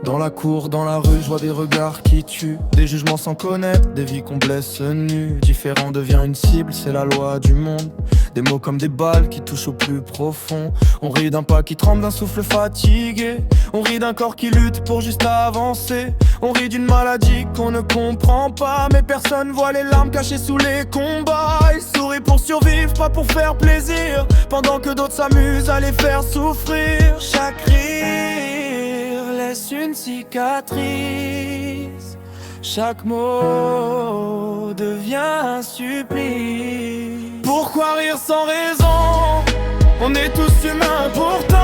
Dans la cour, dans la rue, je vois des regards qui tuent, des jugements sans connaître, des vies qu'on blesse nues. Différent devient une cible, c'est la loi du monde. Des mots comme des balles qui touchent au plus profond. On rit d'un pas qui tremble, d'un souffle fatigué. On rit d'un corps qui lutte pour juste avancer. On rit d'une maladie qu'on ne comprend pas, mais personne voit les larmes cachées sous les combats. Ils sourient pour survivre, pas pour faire plaisir, pendant que d'autres s'amusent à les faire souffrir. Chaque rire laisse une cicatrice, chaque mot devient un supplice. Pourquoi rire sans raison? On est tous humains pourtant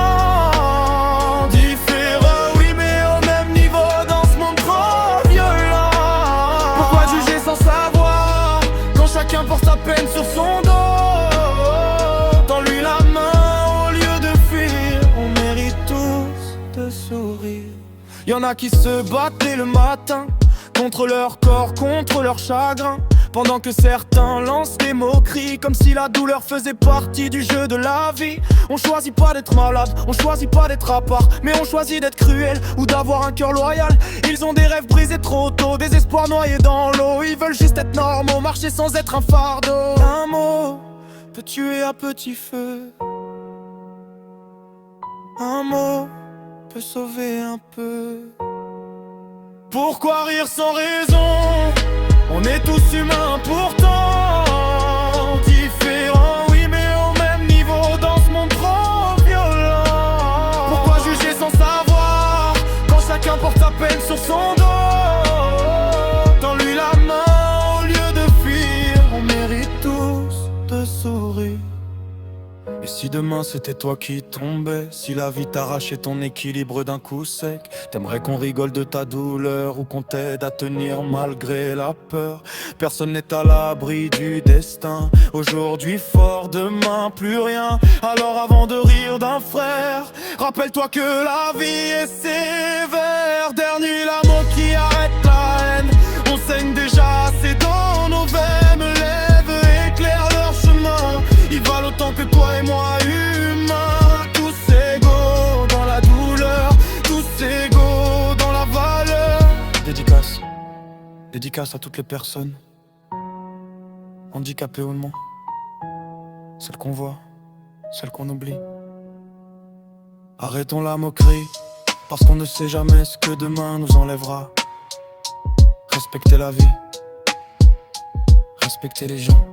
différents, oui, mais au même niveau dans ce monde trop violent. Pourquoi juger sans savoir quand chacun porte sa peine sur son dos? Tends-lui la main au lieu de fuir, on mérite tous de sourire. Y'en a qui se battent dès le matin contre leur corps, contre leur chagrin, pendant que certains lancent des moqueries comme si la douleur faisait partie du jeu de la vie. On choisit pas d'être malade, on choisit pas d'être à part, mais on choisit d'être cruel ou d'avoir un cœur loyal. Ils ont des rêves brisés trop tôt, des espoirs noyés dans l'eau. Ils veulent juste être normaux, marcher sans être un fardeau. Un mot peut tuer à petit feu, un mot peut sauver un peu. Pourquoi rire sans raison? On est tous humains pourtant différents, oui, mais au même niveau dans ce monde trop violent. Pourquoi juger sans savoir quand chacun porte sa peine sur son dos? Tends-lui la main au lieu de fuir, on mérite tous de sourire. Et si demain c'était toi qui tombais, si la vie t'arrachait ton équilibre d'un coup sec, t'aimerais qu'on rigole de ta douleur ou qu'on t'aide à tenir malgré la peur. Personne n'est à l'abri du destin, aujourd'hui fort, demain plus rien. Alors avant de rire d'un frère, rappelle-toi que la vie est sévère. Dernier l'amour qui arrête la haine, on saigne déjà assez dans nos veines. Lève, éclaire leur chemin, ils valent autant que toi et moi humains. Tous égaux dans la douleur, tous égaux dans la valeur. Dédicace à toutes les personnes, handicapées ou non, celles qu'on voit, celles qu'on oublie. Arrêtons la moquerie, parce qu'on ne sait jamais ce que demain nous enlèvera. Respectez la vie, respectez les gens.